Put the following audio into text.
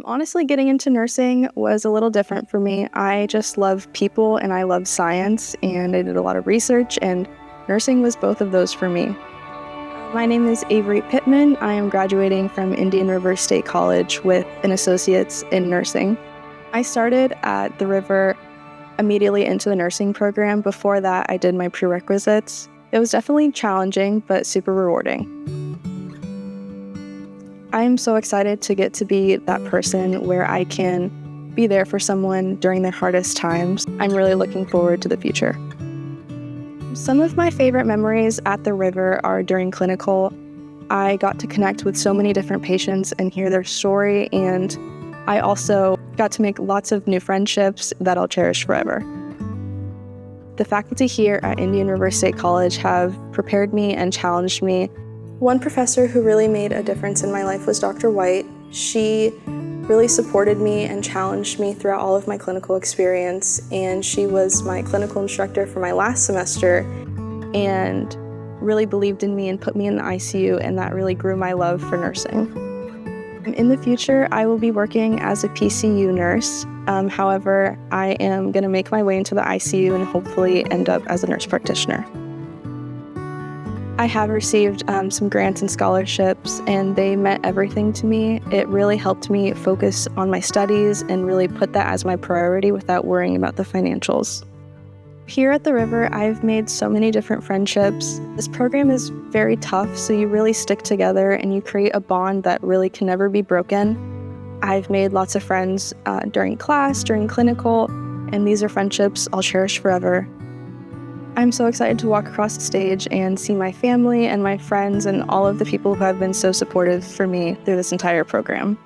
Honestly, getting into nursing was a little different for me. I just love people and I love science, and I did a lot of research, and nursing was both of those for me. My name is Avery Pittman. I am graduating from Indian River State College with an associate's in nursing. I started at the River immediately into the nursing program. Before that, I did my prerequisites. It was definitely challenging, but super rewarding. I am so excited to get to be that person where I can be there for someone during their hardest times. I'm really looking forward to the future. Some of my favorite memories at the River are during clinical. I got to connect with so many different patients and hear their story, and I also got to make lots of new friendships that I'll cherish forever. The faculty here at Indian River State College have prepared me and challenged me. One professor who really made a difference in my life was Dr. White. She really supported me and challenged me throughout all of my clinical experience, and she was my clinical instructor for my last semester and really believed in me and put me in the ICU, and that really grew my love for nursing. In the future, I will be working as a PCU nurse. However, I am going to make my way into the ICU and hopefully end up as a nurse practitioner. I have received some grants and scholarships, and they meant everything to me. It really helped me focus on my studies and really put that as my priority without worrying about the financials. Here at the River, I've made so many different friendships. This program is very tough, so you really stick together and you create a bond that really can never be broken. I've made lots of friends during class, during clinical, and these are friendships I'll cherish forever. I'm so excited to walk across the stage and see my family and my friends and all of the people who have been so supportive for me through this entire program.